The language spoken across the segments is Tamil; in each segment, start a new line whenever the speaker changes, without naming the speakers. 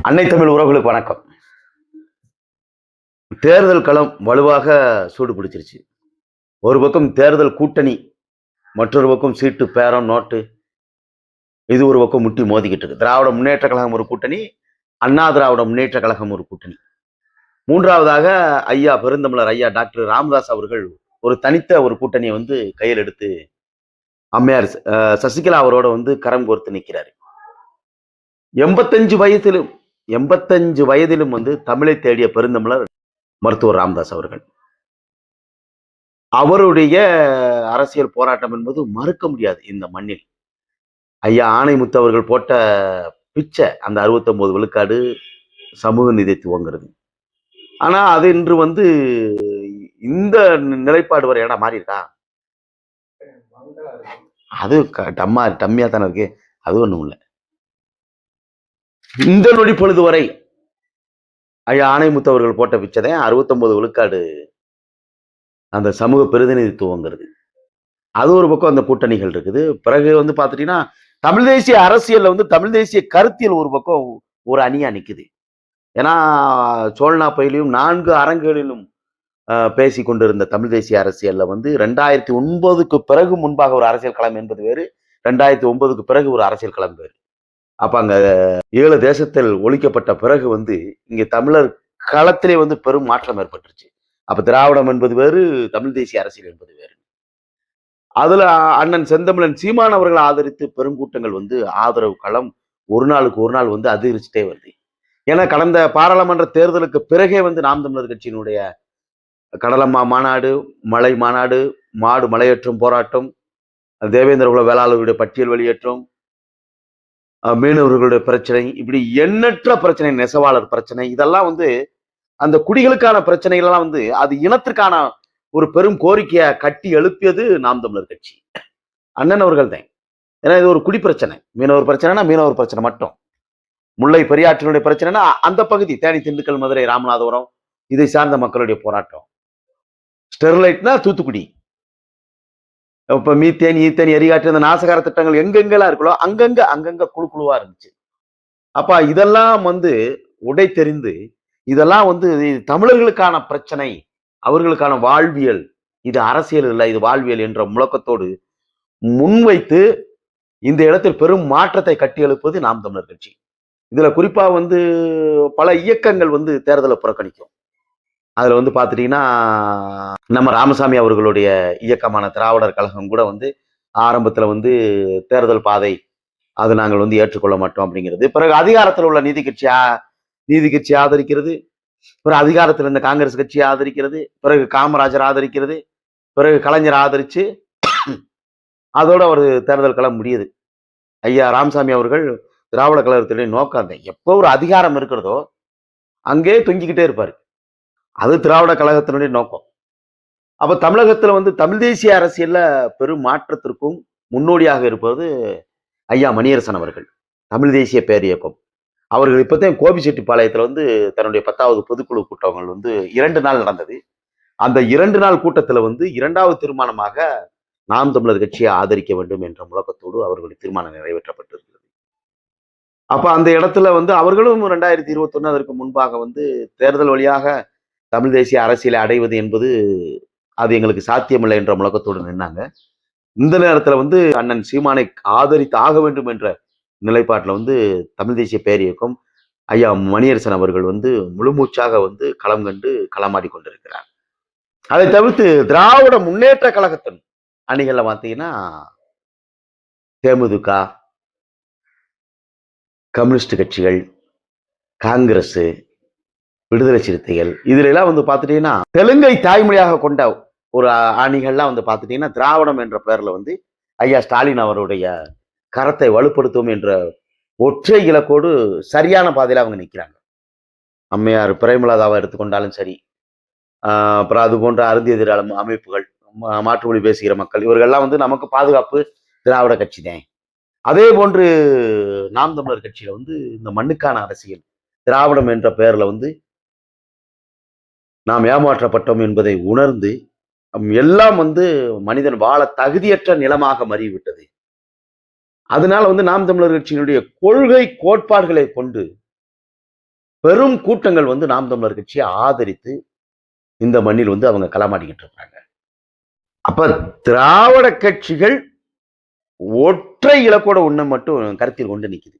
அன்னை தமிழ் உறவுகளுக்கு வணக்கம். தேர்தல் களம் வலுவாக சூடு பிடிச்சிருச்சு. ஒரு பக்கம் தேர்தல் கூட்டணி, மற்றொரு பக்கம் சீட்டு பேரம் நோட்டு, இது ஒரு பக்கம் முட்டி மோதிக்கிட்டு இருக்கு. திராவிட முன்னேற்ற கழகம் ஒரு கூட்டணி, அண்ணா திராவிட முன்னேற்ற கழகம் ஒரு கூட்டணி. மூன்றாவதாக ஐயா பெருந்தமிழர் ஐயா டாக்டர் ராமதாஸ் அவர்கள் ஒரு தனித்த ஒரு கூட்டணியை கையில் எடுத்து அம்மையார் சசிகலா அவரோட கரம் கோர்த்து நிற்கிறாரு. 85 வயதிலும் தமிழை தேடிய பெருந்தமிழர் மருத்துவர் ராமதாஸ் அவர்கள். அவருடைய அரசியல் போராட்டம் என்பது மறுக்க முடியாது இந்த மண்ணில். ஐயா ஆணைமுத்து அவர்கள் போட்ட பிச்சை அந்த 69 விழுக்காடு சமூக நீதித்துவங்கிறது. ஆனா அது இன்று இந்த நிலைப்பாடு வரை இடம் மாறி இருக்கா? அது டம்மியா தானே இருக்கு. அது ஒண்ணும் இல்லை. இந்த நொடி பொழுது வரை ஐயா ஆணைமுத்து அவர்கள் போட்ட பிச்சை தான் 69 விழுக்காடு அந்த சமூக பிரதிநிதித்துவங்கிறது. அது ஒரு பக்கம் அந்த கூட்டணிகள் இருக்குது. பிறகு பாத்துட்டீங்கன்னா தமிழ் தேசிய அரசியல்ல தமிழ் தேசிய கருத்தியல் ஒரு பக்கம் ஒரு அணியா நிக்குது. ஏன்னா சோழனா பயிலையும் 4 அரங்குகளிலும் பேசி கொண்டிருந்த தமிழ் தேசிய அரசியல்ல 2009க்கு பிறகு முன்பாக ஒரு அரசியல் களம் என்பது வேறு, 2009க்கு பிறகு ஒரு அரசியல் களம் வேறு. அப்ப அங்க ஈழ தேசத்தில் ஒழிக்கப்பட்ட பிறகு இங்க தமிழர் களத்திலே பெரும் மாற்றம் ஏற்பட்டுருச்சு. அப்ப திராவிடம் என்பது வேறு, தமிழ் தேசிய அரசியல் என்பது வேறு. அதுல அண்ணன் செந்தமிழன் சீமான் அவர்கள் ஆதரித்து பெருங்கூட்டங்கள் ஆதரவு களம் ஒரு நாளுக்கு ஒரு நாள் அதிகரிச்சுட்டே வருது. ஏன்னா கடந்த பாராளுமன்ற தேர்தலுக்கு பிறகே நாம் தமிழர் கட்சியினுடைய கடலம்மா மாநாடு, மலை மாநாடு, மாடு மலையேற்றம் போராட்டம், தேவேந்திர குல வேளாளர்களுடைய பட்டியல் வெளியேற்றம், மீனவர்களுடைய பிரச்சனை, இப்படி எண்ணற்ற பிரச்சனை, நெசவாளர் பிரச்சனை, இதெல்லாம் அந்த குடிகளுக்கான பிரச்சனைகள் எல்லாம் அது இனத்திற்கான ஒரு பெரும் கோரிக்கையை கட்டி எழுப்பியது நாம் தமிழர் கட்சி, அண்ணன் அவர்கள் தான். ஏன்னா இது ஒரு குடி பிரச்சனை. மீனவர் பிரச்சனைனா மீனவர் பிரச்சனை மட்டும், முல்லை பெரியாற்றினுடைய பிரச்சனைனா அந்த பகுதி, தேனி, திண்டுக்கல், மதுரை, ராமநாதபுரம், இதை சார்ந்த மக்களுடைய போராட்டம். ஸ்டெர்லைட்னா தூத்துக்குடி. இப்ப மீத்தேன், ஈத்தேன், எரிகாற்று, அந்த நாசகார திட்டங்கள் எங்கெங்கெல்லாம் இருக்கோ அங்கங்க குழு குழுவா இருந்துச்சு. அப்ப இதெல்லாம் உடை தெரிந்து இதெல்லாம் தமிழர்களுக்கான பிரச்சனை, அவர்களுக்கான வாழ்வியல், இது அரசியல் இல்லை, இது வாழ்வியல் என்ற முழக்கத்தோடு முன்வைத்து இந்த இடத்தில் பெரும் மாற்றத்தை கட்டி எழுப்பது நாம் தமிழர் கட்சி. இதுல குறிப்பா பல இயக்கங்கள் தேர்தலை புறக்கணிக்கும். அதுல பாத்துட்டீங்கன்னா நம்ம ராமசாமி அவர்களுடைய இயக்கமான திராவிடர் கழகம் கூட ஆரம்பத்துல தேர்தல் பாதை அது நாங்கள் ஏற்றுக்கொள்ள மாட்டோம் அப்படிங்கிறது. பிறகு அதிகாரத்தில் உள்ள நீதி கட்சி ஆதரிக்கிறது, பிறகு அதிகாரத்தில் இருந்த காங்கிரஸ் கட்சி ஆதரிக்கிறது, பிறகு காமராஜர் ஆதரிக்கிறது, பிறகு கலைஞர் ஆதரிச்சு அதோட ஒரு தேர்தல் களம் முடியுது. ஐயா ராமசாமி அவர்கள் திராவிட கழகத்தினுடைய நோக்கம் தான், எப்போ ஒரு அதிகாரம் இருக்கிறதோ அங்கே தொங்கிக்கிட்டே இருப்பாரு. அது திராவிட கழகத்தினுடைய நோக்கம். அப்ப தமிழகத்துல தமிழ் தேசிய அரசியல்ல பெரும் மாற்றத்திற்கும் முன்னோடியாக இருப்பது ஐயா மணியரசன் அவர்கள், தமிழ் தேசிய பேரியக்கம். அவர்கள் இப்பதான் கோபிச்செட்டிப்பாளையத்துல தன்னுடைய 10வது பொதுக்குழு கூட்டங்கள் 2 நாள் நடந்தது. அந்த 2 நாள் கூட்டத்துல 2வது தீர்மானமாக நாம் தமிழர் கட்சியை ஆதரிக்க வேண்டும் என்ற முழக்கத்தோடு அவர்களுடைய தீர்மானம் நிறைவேற்றப்பட்டிருக்கிறது. அப்ப அந்த இடத்துல அவர்களும் 2021 அதற்கு முன்பாக தேர்தல் வழியாக தமிழ் தேசிய அரசியலை அடைவது என்பது அது எங்களுக்கு சாத்தியமில்லை என்ற முழக்கத்தோடு நின்னாங்க. இந்த நேரத்துல அண்ணன் சீமானை ஆதரித்து ஆக வேண்டும் என்ற நிலைப்பாட்டுல தமிழ் தேசிய பேரியக்கம் ஐயா மணியரசன் அவர்கள் முழுமூச்சாக களம் கண்டு களமாடி கொண்டிருக்கிறார். அதை தவிர்த்து திராவிட முன்னேற்ற கழகத்தின் அணிகள்ல பார்த்தீங்கன்னா தேமுதிக, கம்யூனிஸ்ட் கட்சிகள், காங்கிரஸ், விடுதலை சிறுத்தைகள், இதுல எல்லாம் பார்த்துட்டீங்கன்னா தெலுங்கை தாய்மொழியாக கொண்ட ஒரு அணிகள்லாம் பார்த்துட்டீங்கன்னா திராவிடம் என்ற பெயர்ல ஐயா ஸ்டாலின் அவருடைய கரத்தை வலுப்படுத்தும் என்ற ஒற்றை இலக்கோடு சரியான பாதையில அவங்க நிற்கிறாங்க. அம்மையார் பிரேமலதாவை எடுத்துக்கொண்டாலும் சரி, அப்புறம் அது போன்ற அருந்தியதிர அமைப்புகள், மாற்றுமொழி பேசுகிற மக்கள், இவர்கள்லாம் நமக்கு பாதுகாப்பு திராவிட கட்சி தான். அதே போன்று நாம் தமிழர் கட்சியில இந்த மண்ணுக்கான அரசியல், திராவிடம் என்ற பெயர்ல நாம் ஏமாற்றப்பட்டோம் என்பதை உணர்ந்து எல்லாம் மனிதன் வாழ தகுதியற்ற நிலமாக மாறிவிட்டது. அதனால நாம் தமிழர் கட்சியினுடைய கொள்கை கோட்பாடுகளை கொண்டு பெரும் கூட்டங்கள் வந்து நாம் தமிழர் கட்சியை ஆதரித்து இந்த மண்ணில் வந்து அவங்க களமாடிக்கிட்டு இருக்காங்க. அப்ப திராவிட கட்சிகள் ஒற்றை இலக்கோட ஒண்ணு மட்டும் கருத்தில் கொண்டு நிக்குது.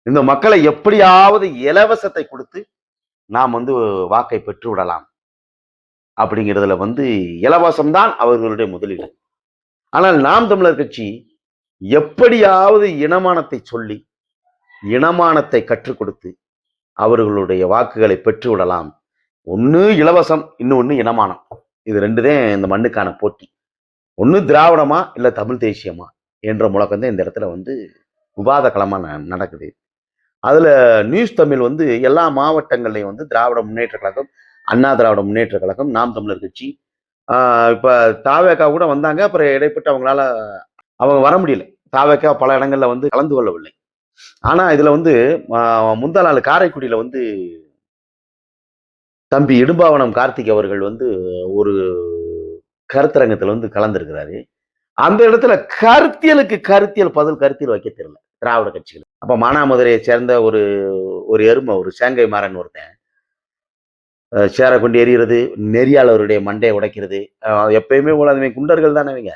இந்த மக்களை எப்படியாவது இலவசத்தை கொடுத்து நாம் வந்து வாக்கை பெற்று விடலாம் அப்படிங்கிறதுல வந்து இலவசம்தான் அவர்களுடைய முதலீடு. ஆனால் நாம் தமிழர் கட்சி எப்படியாவது இனமானத்தை சொல்லி இனமானத்தை கற்றுக் கொடுத்து அவர்களுடைய வாக்குகளை பெற்று விடலாம். ஒண்ணு இலவசம், இன்னொன்னு இனமானம். இது ரெண்டுதான் இந்த மண்ணுக்கான போட்டி. ஒண்ணு திராவிடமா இல்ல தமிழ் தேசியமா என்ற முழக்கம் தான் இந்த இடத்துல வந்து விவாத களமா நடக்குது. அதுல நியூஸ் தமிழ் வந்து எல்லா மாவட்டங்கள்லையும் வந்து திராவிட முன்னேற்ற கழகம், அண்ணா திராவிட முன்னேற்ற கழகம், நாம் தமிழர் கட்சி, இப்ப தாவேகா கூட வந்தாங்க. அப்புறம் இடைப்பட்டு அவங்களால அவங்க வர முடியல. தாவேகா பல இடங்கள்ல வந்து கலந்து கொள்ளவில்லை. ஆனா இதுல வந்து முந்தா நாள் காரைக்குடியில வந்து தம்பி இடும்பாவனம் கார்த்திக் அவர்கள் வந்து ஒரு கருத்தரங்கத்துல வந்து கலந்துருக்கிறாரு. அந்த இடத்துல கருத்தியல் கருத்தியல் வைக்க தெரியல திராவிட கட்சிகள். அப்ப மானாமதுரையை சேர்ந்த ஒரு ஒரு எருமை, ஒரு சேங்கை மாறன் ஒருத்தன் சேரை கொண்டு எறிகிறது, நெறியாளருடைய மண்டையை உடைக்கிறது. எப்பயுமே போல குண்டர்கள் தானே அவங்க.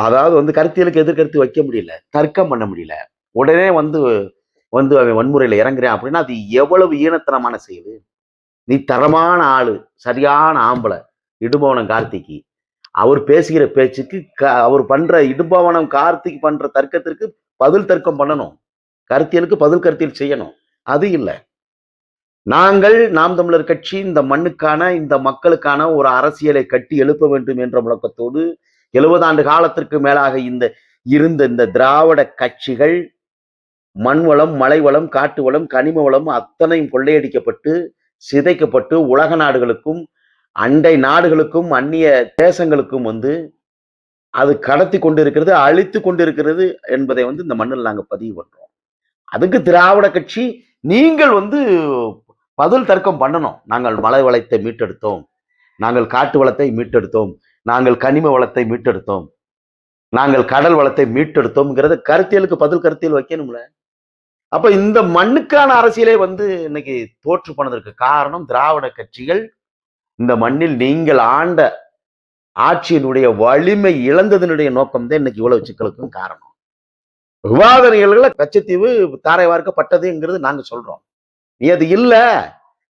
அதாவது வந்து கருத்தியலுக்கு எதிர்கருத்து வைக்க முடியல, தர்க்கம் பண்ண முடியல. உடனே வந்து வந்து அவன் வன்முறையில இறங்குறேன் அப்படின்னா அது எவ்வளவு ஈனத்தனமான செயல். நீ தரமான ஆளு, சரியான ஆம்பளை இடும்பவனம் கார்த்திக்கு. அவர் பேசுகிற பேச்சுக்கு அவர் பண்ற இடும்பவனம் கார்த்திக் பண்ற தர்க்கத்திற்கு பதில் தர்க்கம் பண்ணணும். கருத்தியலுக்கு பதில் கருத்தியல் செய்யணும். அது இல்லை. நாங்கள் நாம் தமிழர் கட்சி இந்த மண்ணுக்கான இந்த மக்களுக்கான ஒரு அரசியலை கட்டி எழுப்ப வேண்டும் என்ற முழக்கத்தோடு 70 ஆண்டு காலத்திற்கு மேலாக இருந்த இந்த திராவிட கட்சிகள் மண் வளம், மலை வளம், காட்டு வளம், கனிம வளம் அத்தனையும் கொள்ளையடிக்கப்பட்டு சிதைக்கப்பட்டு உலக நாடுகளுக்கும் அண்டை நாடுகளுக்கும் அந்நிய தேசங்களுக்கும் வந்து அது கடத்தி கொண்டிருக்கிறது, அழித்து கொண்டிருக்கிறது என்பதை வந்து இந்த மண்ணில் நாங்கள் பதிவு பண்றோம். அதுக்கு திராவிட கட்சி நீங்கள் வந்து பதில் தர்க்கம் பண்ணணும். நாங்கள் மலை வளத்தை மீட்டெடுத்தோம், நாங்கள் காட்டு வளத்தை மீட்டெடுத்தோம், நாங்கள் கனிம வளத்தை மீட்டெடுத்தோம், நாங்கள் கடல் வளத்தை மீட்டெடுத்தோம்ங்கிறத கருத்தியலுக்கு பதில் கருத்தியல் வைக்கணும்ல. அப்ப இந்த மண்ணுக்கான அரசியலே வந்து இன்னைக்கு தோற்று போனதற்கு காரணம் திராவிட கட்சிகள் இந்த மண்ணில் நீங்கள் ஆண்ட ஆட்சியினுடைய வலிமை இழந்ததனுடைய நோக்கம் தான் இன்னைக்கு இவ்வளவு சிக்கலுக்கும் காரணம். விவாத நிகழ்வுகளை கச்சத்தீவு தாரை வார்க்கப்பட்டதுங்கிறது நாங்க சொல்றோம். நீ அது இல்ல,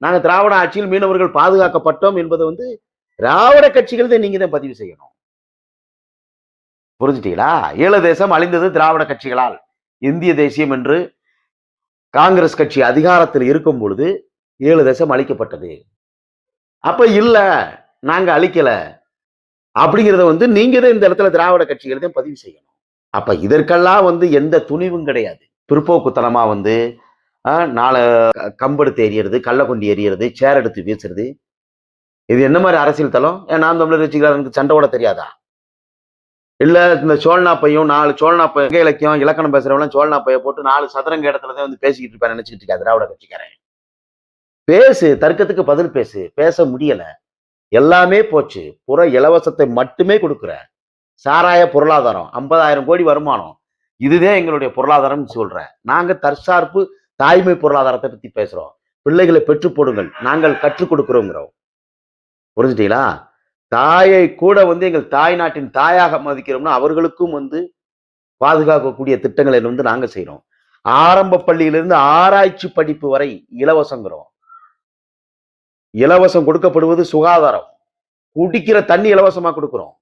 நாங்க திராவிட ஆட்சியில் மீனவர்கள் பாதுகாக்கப்பட்டோம் என்பதை வந்து திராவிட கட்சிகள் தான் நீங்க தான் பதிவு செய்யணும். புரிஞ்சுட்டீங்களா? ஈழ தேசம் அழிந்தது திராவிட கட்சிகளால். இந்திய தேசியம் என்று காங்கிரஸ் கட்சி அதிகாரத்தில் இருக்கும் பொழுது ஈழ தேசம் அழிக்கப்பட்டது. அப்ப இல்ல, நாங்க அழிக்கல அப்படிங்கிறத வந்து நீங்க தான் இந்த இடத்துல திராவிட கட்சிகள் தான் பதிவு செய்யணும். அப்ப இதற்கெல்லாம் வந்து எந்த துணிவும் கிடையாது. பிற்போக்குத்தனமா வந்து நாளை கம்பெடுத்து எறியறது, கள்ள கொண்டு எறியறது, சேர் எடுத்து வீசுறது, இது என்ன மாதிரி அரசியல் தளம்? நாம் தமிழர் கட்சிக்காரனுக்கு சண்டை ஓட தெரியாதா? இல்ல இந்த சோழனா பையும் 4 சோழனா பைய இலக்கியம் இலக்கணம் பேசுறவங்க சோழனா பைய போட்டு 4 சதுரங்க இடத்துலதான் வந்து பேசிக்கிட்டு இருப்பேன் நினைச்சுக்கிட்டு இருக்கா திராவிட கட்சிக்காரன். பேசு, தர்க்கத்துக்கு பதில் பேசு. பேச முடியல, எல்லாமே போச்சு. புற இலவசத்தை மட்டுமே கொடுக்குற சாராய பொருளாதாரம், 50,000 கோடி வருமானம், இதுதான் எங்களுடைய பொருளாதாரம் சொல்றேன். நாங்க தற்சார்பு தாய்மை பொருளாதாரத்தை பத்தி பேசுறோம். பிள்ளைகளை பெற்று போடுங்கள், நாங்கள் கற்றுக் கொடுக்கிறோங்கிறோம். புரிஞ்சுட்டீங்களா? தாயை கூட வந்து எங்கள் தாய் நாட்டின் தாயாக மதிக்கிறோம்னா அவர்களுக்கும் வந்து பாதுகாக்கக்கூடிய திட்டங்களை வந்து நாங்க செய்யறோம். ஆரம்ப பள்ளியிலிருந்து ஆராய்ச்சி படிப்பு வரை இலவசங்கிறோம். இலவசம் கொடுக்கப்படுவது சுகாதாரம். குடிக்கிற தண்ணி இலவசமா கொடுக்கிறோம்.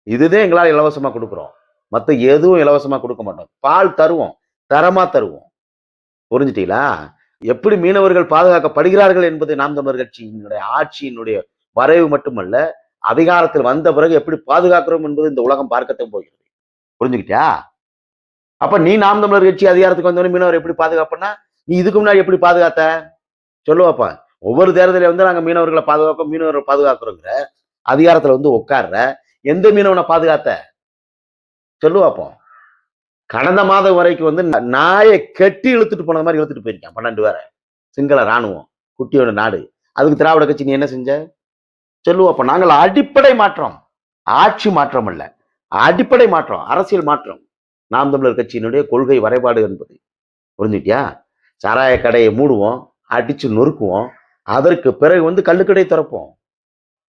இதுதான் எங்களால் இலவசமா கொடுக்கிறோம். மத்த எதுவும் இலவசமா கொடுக்க மாட்டோம். பால் தருவோம், தரமா தருவோம். புரிஞ்சுட்டீங்களா? எப்படி மீனவர்கள் பாதுகாக்கப்படுகிறார்கள் என்பது நாம் தமிழர் கட்சியினுடைய ஆட்சியினுடைய வரைவு மட்டுமல்ல, அதிகாரத்தில் வந்த பிறகு எப்படி பாதுகாக்கிறோம் என்பது இந்த உலகம் பார்க்கத்தான் போகிறது. புரிஞ்சுக்கிட்டியா? அப்ப நீ நாம் தமிழர் கட்சி அதிகாரத்துக்கு வந்தவொடனே மீனவர் எப்படி பாதுகாப்புன்னா நீ இதுக்கு முன்னாடி எப்படி பாதுகாத்த சொல்லுவாப்பா. ஒவ்வொரு தேர்தலையும் வந்து நாங்க மீனவர்களை பாதுகாப்போம், மீனவர்களை பாதுகாக்கிறோங்கிற அதிகாரத்துல வந்து உட்கார்ற எந்த மீனவனை பாதுகாத்த சொல்லுவாப்போம். கடந்த மாதம் வரைக்கும் வந்து நாயை கட்டி இழுத்துட்டு போன மாதிரி இழுத்துட்டு போயிருக்கான் 12 பேரை சிங்கள ராணுவம், குட்டியோட நாடு. அதுக்கு திராவிட கட்சி நீ என்ன செஞ்ச சொல்லுவாப்ப. நாங்கள் அடிப்படை மாற்றம், ஆட்சி மாற்றம் அல்ல, அடிப்படை மாற்றம், அரசியல் மாற்றம் நாம் தமிழர் கட்சியினுடைய கொள்கை வரைபாடு என்பது. புரிஞ்சுட்டியா? சாராய கடையை மூடுவோம், அடிச்சு நொறுக்குவோம். அதற்கு பிறகு வந்து கள்ளுக்கடை திறப்போம்.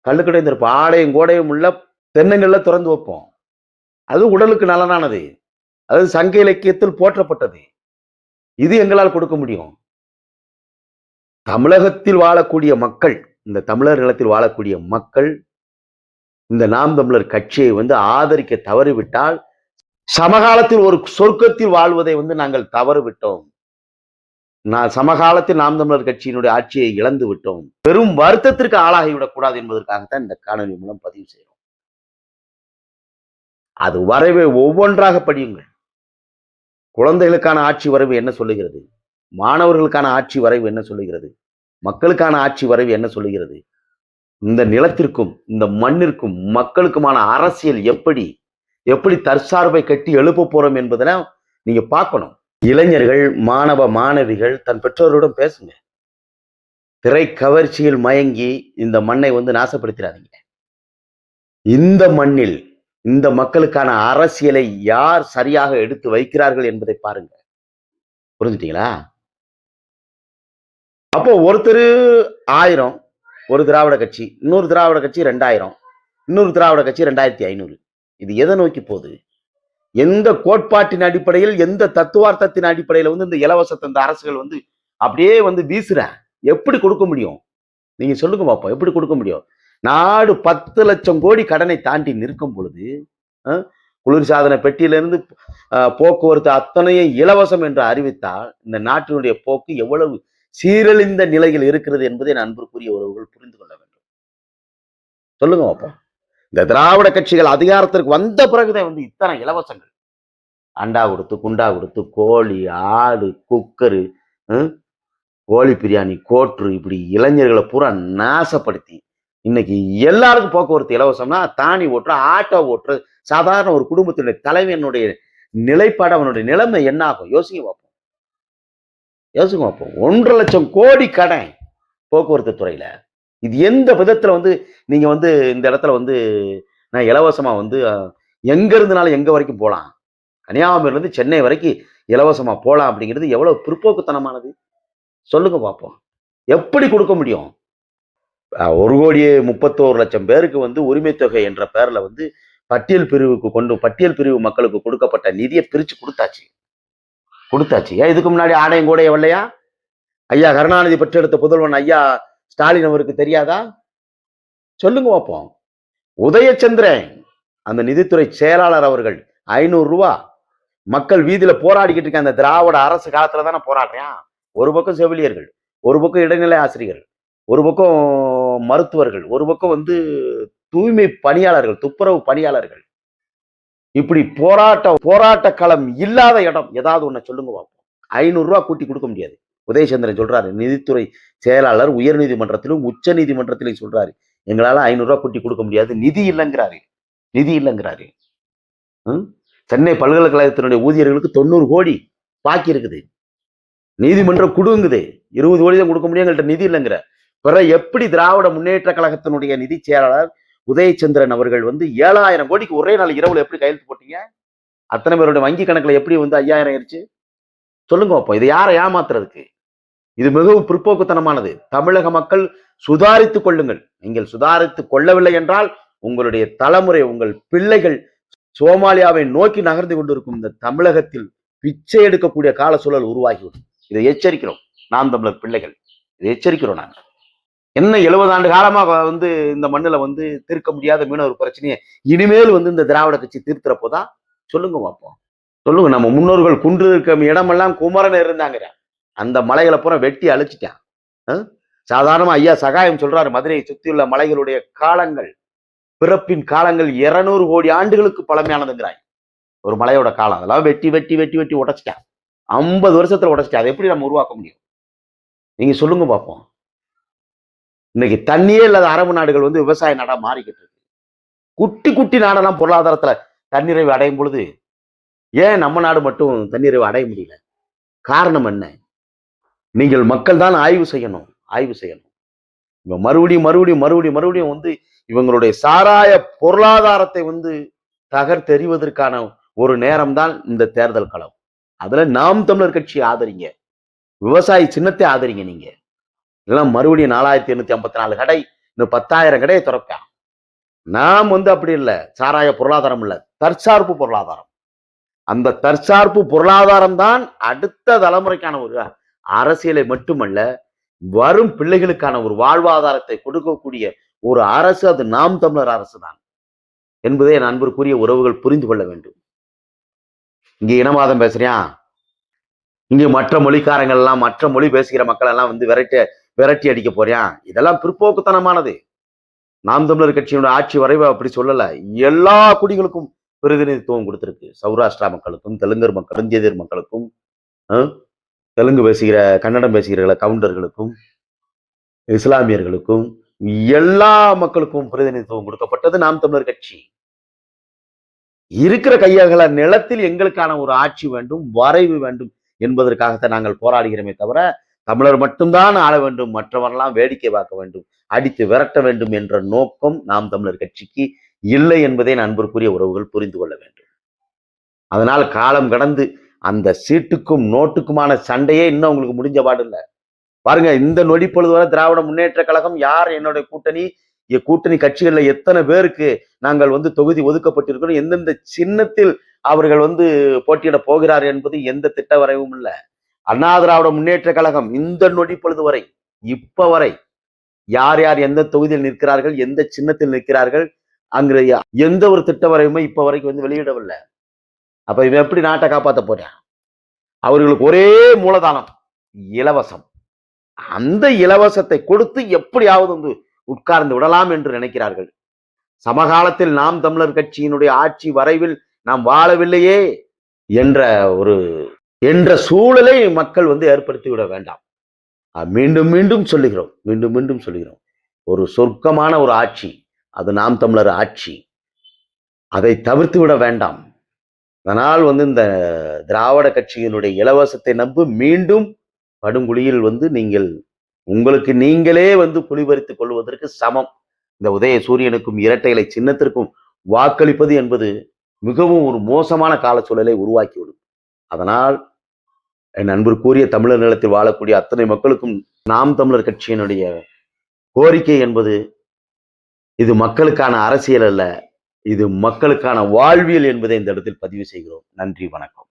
கள்ளுக்கடை திறப்போம். ஆடையும் கோடையும் உள்ள தென்னங்கள்ல திறந்து வைப்போம். அது உடலுக்கு நலனானது. அது சங்க இலக்கியத்தில் போற்றப்பட்டது. இது எங்களால் கொடுக்க முடியும். தமிழகத்தில் வாழக்கூடிய மக்கள், இந்த தமிழர் நிலத்தில் வாழக்கூடிய மக்கள் இந்த நாம் தமிழர் கட்சியை வந்து ஆதரிக்க தவறிவிட்டால் சமகாலத்தில் ஒரு சொர்க்கத்தில் வாழ்வதை வந்து நாங்கள் தவறு விட்டோம். சமகாலத்தில் நாம் தமிழர் கட்சியினுடைய ஆட்சியை இழந்து விட்டோம். பெரும் வருத்தத்திற்கு ஆளாகிவிடக் கூடாது என்பதற்காகத்தான் இந்த காணொலி மூலம் பதிவு செய்கிறோம். அது வரவே ஒவ்வொன்றாக படியுங்கள். குழந்தைகளுக்கான ஆட்சி வரைவு என்ன சொல்லுகிறது? மாணவர்களுக்கான ஆட்சி வரைவு என்ன சொல்லுகிறது? மக்களுக்கான ஆட்சி வரைவு என்ன சொல்லுகிறது? இந்த நிலத்திற்கும் இந்த மண்ணிற்கும் மக்களுக்குமான அரசியல் எப்படி எப்படி தற்சார்பை கட்டி எழுப்ப போறோம் என்பதெல்லாம் நீங்க பார்க்கணும். இளைஞர்கள், மாணவ மாணவிகள் தன் பெற்றோருடன் பேசுங்க. திரை கவர்ச்சியில் மயங்கி இந்த மண்ணை வந்து நாசப்படுத்திடாதீங்க. இந்த மண்ணில் இந்த மக்களுக்கான அரசியலை யார் சரியாக எடுத்து வைக்கிறார்கள் என்பதை பாருங்க. புரிஞ்சுட்டீங்களா? அப்போ ஒருத்தர் 1000, ஒரு திராவிட கட்சி, இன்னொரு திராவிட கட்சி 2000, இன்னொரு திராவிட கட்சி 2500. இது எதை நோக்கி போகுது? எந்த கோட்பாட்டின் அடிப்படையில், எந்த தத்துவார்த்தத்தின் அடிப்படையில் வந்து இந்த இலவசத்தை இந்த அரசுகள் வந்து அப்படியே வந்து வீசுற எப்படி கொடுக்க முடியும்? நீங்க சொல்லுங்க பாப்போம், எப்படி கொடுக்க முடியும்? நாடு 10 லட்சம் கோடி கடனை தாண்டி நிற்கும் பொழுது குளிர்சாதன பெட்டியிலிருந்து போக்குவரத்து அத்தனையும் இலவசம் என்று அறிவித்தால் இந்த நாட்டினுடைய போக்கு எவ்வளவு சீரழிந்த நிலையில் இருக்கிறது என்பதை அன்பிற்குரிய உறவுகள் புரிந்து கொள்ள வேண்டும். சொல்லுங்க பாப்போம். இந்த திராவிட கட்சிகள் அதிகாரத்திற்கு வந்த பிறகுதான் வந்து இத்தனை இலவசங்கள். அண்டா கொடுத்து, குண்டா கொடுத்து, கோழி, ஆடு, குக்கரு, கோழி பிரியாணி, கோட்ரு, இப்படி இளைஞர்களை பூரா நாசப்படுத்தி இன்னைக்கு எல்லாருக்கும் போக்குவரத்து இலவசம்னா தானி ஓட்டுற, ஆட்டோ ஓட்டுற சாதாரண ஒரு குடும்பத்தினுடைய தலைவனுடைய நிலைப்பாடு, அவனுடைய நிலைமை என்ன ஆகும்? யோசிங்க பார்ப்போம். 1.5 லட்சம் கோடி கடன் போக்குவரத்து துறையில. இது எந்த விதத்துல வந்து நீங்க வந்து இந்த இடத்துல வந்து நான் இலவசமா வந்து எங்க இருந்துனாலும் எங்க வரைக்கும் போலாம், கன்னியாகுமரியில இருந்து சென்னை வரைக்கும் இலவசமா போலாம் அப்படிங்கிறது எவ்வளவு பிற்போக்குத்தனமானது? சொல்லுங்க பார்ப்போம். எப்படி கொடுக்க முடியும்? 1,31,00,000 பேருக்கு வந்து உரிமை தொகை என்ற பெயர்ல வந்து பட்டியல் பிரிவு மக்களுக்கு கொடுக்கப்பட்ட நிதியை பிரிச்சு கொடுத்தாச்சு. ஏன் இதுக்கு முன்னாடி ஆணையம் கூட வரலையா? ஐயா கருணாநிதி பெற்றெடுத்த புதல்வன் ஐயா ஸ்டாலின் அவருக்கு தெரியாதா? சொல்லுங்க பார்ப்போம். உதயச்சந்திரன் அந்த நிதித்துறை செயலாளர் அவர்கள் 500 ரூபாய் மக்கள் வீதியில போராடிக்கிட்டு இருக்க அந்த திராவிட அரசு காலத்துல தானே போராடுறேன். ஒரு பக்கம் செவிலியர்கள், ஒரு பக்கம் இடைநிலை ஆசிரியர்கள், ஒரு பக்கம் மருத்துவர்கள், ஒரு பக்கம் வந்து தூய்மை பணியாளர்கள், துப்புரவு பணியாளர்கள், இப்படி போராட்ட களம் இல்லாத இடம் ஏதாவது ஒண்ணு சொல்லுங்க பார்ப்போம். 500 ரூபாய் கூட்டி கொடுக்க முடியாது. உதயச்சந்திரன் சொல்றாரு, நிதித்துறை செயலாளர் உயர் நீதிமன்றத்திலும் உச்ச நீதிமன்றத்திலும் சொல்றாரு, எங்களால 500 ரூபாய் கூட்டி கொடுக்க முடியாது, நிதி இல்லைங்கிறாரு. சென்னை பல்கலைக்கழகத்தினுடைய ஊழியர்களுக்கு 90 கோடி பாக்கி இருக்குது. நீதிமன்றம் கொடுங்குது, 20 கோடி தான் கொடுக்க முடியும், எங்கள்கிட்ட நிதி இல்லைங்கிற. பிற எப்படி திராவிட முன்னேற்ற கழகத்தினுடைய நிதி செயலாளர் உதயச்சந்திரன் அவர்கள் வந்து 7000 கோடிக்கு ஒரே நாள் இரவுல எப்படி கையெழுத்து போட்டீங்க? அத்தனை பேருடைய வங்கி கணக்குல எப்படி வந்து 5000 ஆயிடுச்சு? சொல்லுங்க அப்போ. இது யாரை ஏமாத்துறதுக்கு? இது மிகவும் பிற்போக்குத்தனமானது. தமிழக மக்கள் சுதாரித்துக் கொள்ளுங்கள். நீங்கள் சுதாரித்துக் கொள்ளவில்லை என்றால் உங்களுடைய தலைமுறை, உங்கள் பிள்ளைகள் சோமாலியாவை நோக்கி நகர்ந்து கொண்டிருக்கும் இந்த தமிழகத்தில் பிச்சை எடுக்கக்கூடிய கால சூழல் உருவாகிவிடும். இதை எச்சரிக்கிறோம் நாம் தமிழர் பிள்ளைகள், இதை எச்சரிக்கிறோம். நாங்கள் என்ன 70 ஆண்டு காலமாக வந்து இந்த மண்ணில் வந்து தீர்க்க முடியாத மீனவர் பிரச்சனையை இனிமேல் வந்து இந்த திராவிட கட்சி தீர்த்துறப்போதா? சொல்லுங்க பார்ப்போம். சொல்லுங்க. நம்ம முன்னோர்கள் குன்று இருக்க இடமெல்லாம் குமரன் இருந்தாங்க, அந்த மலைகளை பூரா வெட்டி அழிச்சிட்டான். சாதாரணமா ஐயா சகாயம் சொல்றாரு, மதுரையை சுற்றியுள்ள மலைகளுடைய காலங்கள், பிறப்பின் காலங்கள் 200 கோடி ஆண்டுகளுக்கு பழமையானதுங்கிறாய். ஒரு மலையோட காலம் அதெல்லாம் வெட்டி வெட்டி வெட்டி வெட்டி உடைச்சிட்டான். 50 வருஷத்துல உடைச்சிட்டான். அதை எப்படி நம்ம உருவாக்க முடியும்? நீங்க சொல்லுங்க பார்ப்போம். இன்னைக்கு தண்ணியே இல்லாத அரபு நாடுகள் வந்து விவசாய நாடா மாறிக்கிட்டு இருக்கு. குட்டி குட்டி நாடெல்லாம் பொருளாதாரத்துல தன்னிறைவு அடையும் பொழுது ஏன் நம்ம நாடு மட்டும் தன்னிறைவு அடைய முடியல? காரணம் என்ன? நீங்கள் மக்கள் தான் ஆய்வு செய்யணும். இவங்க மறுபடியும் வந்து இவங்களுடைய சாராய பொருளாதாரத்தை வந்து தகர்த்தெறிவதற்கான ஒரு நேரம் தான் இந்த தேர்தல் களம். அதுல நாம் தமிழர் கட்சி ஆதரிங்க, விவசாயி சின்னத்தை ஆதரிங்க. நீங்க இதெல்லாம் மறுபடியும் 4854 கடை, இன்னும் 10,000 கடையை திறப்பான். நாம் வந்து அப்படி இல்லை, சாராய பொருளாதாரம் இல்லை, தற்சார்பு பொருளாதாரம். அந்த தற்சார்பு பொருளாதாரம் தான் அடுத்த தலைமுறைக்கான ஒரு அரசியலை மட்டுமல்ல, வரும் பிள்ளைகளுக்கான ஒரு வாழ்வாதாரத்தை கொடுக்கக்கூடிய ஒரு அரசு, அது நாம் தமிழர் அரசு தான் என்பதை என் அன்பிற்குரிய உறவுகள் புரிந்து கொள்ள வேண்டும். இங்க இனவாதம் பேசுறியான், இங்க மற்ற மொழிக்காரங்கள் எல்லாம், மற்ற மொழி பேசுகிற மக்கள் எல்லாம் வந்து விரட்டி அடிக்க போறியான், இதெல்லாம் பிற்போக்குத்தனமானது. நாம் தமிழர் கட்சியினுடைய ஆட்சி வரைவு அப்படி சொல்லல. எல்லா குடிகளுக்கும் பிரதிநிதித்துவம் கொடுத்திருக்கு. சௌராஷ்டிரா மக்களுக்கும், தெலுங்கர் மக்களுக்கும், இந்தியர் மக்களுக்கும், தெலுங்கு பேசுகிற, கன்னடம் பேசுகிற கவுண்டர்களுக்கும், இஸ்லாமியர்களுக்கும், எல்லா மக்களுக்கும் பிரதிநிதித்துவம் கொடுக்கப்பட்டது நாம் தமிழர் கட்சி. இருக்கிற கையகல நிலத்தில் எங்களுக்கான ஒரு ஆட்சி வேண்டும், வரைவு வேண்டும் என்பதற்காகத்தான் நாங்கள் போராடுகிறோமே தவிர, தமிழர் மட்டும்தான் ஆள வேண்டும், மற்றவரெல்லாம் வேடிக்கை பார்க்க வேண்டும், அடித்து விரட்ட வேண்டும் என்ற நோக்கம் நாம் தமிழர் கட்சிக்கு இல்லை என்பதை அன்பிற்குரிய உறவுகள் புரிந்து கொள்ள வேண்டும். அதனால் காலம் கடந்து அந்த சீட்டுக்கும் நோட்டுக்குமான சண்டையே இன்னும் உங்களுக்கு முடிஞ்ச பாடு இல்லை. பாருங்க, இந்த நொடி பொழுது வரை திராவிட முன்னேற்ற கழகம் யார் என்னுடைய கூட்டணி கட்சிகள்ல எத்தனை பேருக்கு நாங்கள் வந்து தொகுதி ஒதுக்கப்பட்டிருக்கிறோம், எந்தெந்த சின்னத்தில் அவர்கள் வந்து போட்டியிட போகிறார் என்பது எந்த திட்ட வரைவும் இல்லை. அண்ணா திராவிட முன்னேற்ற கழகம் இந்த நொடி பொழுது வரை, இப்ப வரை யார் யார் எந்த தொகுதியில் நிற்கிறார்கள், எந்த சின்னத்தில் நிற்கிறார்கள், அங்கு எந்த ஒரு திட்ட வரைவுமே இப்ப வரைக்கும் வந்து வெளியிடவில்லை. அப்ப இவன் எப்படி நாட்டை காப்பாற்ற போறான்? அவர்களுக்கு ஒரே மூலதானம், இலவசம். அந்த இலவசத்தை கொடுத்து எப்படியாவது வந்து உட்கார்ந்து விடலாம் என்று நினைக்கிறார்கள். சமகாலத்தில் நாம் தமிழர் கட்சியினுடைய ஆட்சி வரைவில் நாம் வாழவில்லையே என்ற சூழலை மக்கள் வந்து ஏற்படுத்தி விட வேண்டாம். மீண்டும் மீண்டும் சொல்லுகிறோம், ஒரு சொர்க்கமான ஒரு ஆட்சி, அது நாம் தமிழர் ஆட்சி. அதை தவிர்த்து விட வேண்டாம். அதனால் வந்து இந்த திராவிட கட்சியினுடைய இலவசத்தை நம்பி மீண்டும் படுங்குழியில் வந்து உங்களுக்கு நீங்களே வந்து குழிபறித்துக் கொள்வதற்கு சமம். இந்த உதய சூரியனுக்கும் இரட்டை இலை சின்னத்திற்கும் வாக்களிப்பது என்பது மிகவும் ஒரு மோசமான கால சூழலை உருவாக்கிவிடும். அதனால் என் அன்பிற்குரிய தமிழர் நிலத்தில் வாழக்கூடிய அத்தனை மக்களுக்கும் நாம் தமிழர் கட்சியினுடைய கோரிக்கை என்பது, இது மக்களுக்கான அரசியல் அல்ல, இது மக்களுக்கான வாழ்வியல் என்பதை இந்த இடத்தில் பதிவு செய்கிறோம். நன்றி, வணக்கம்.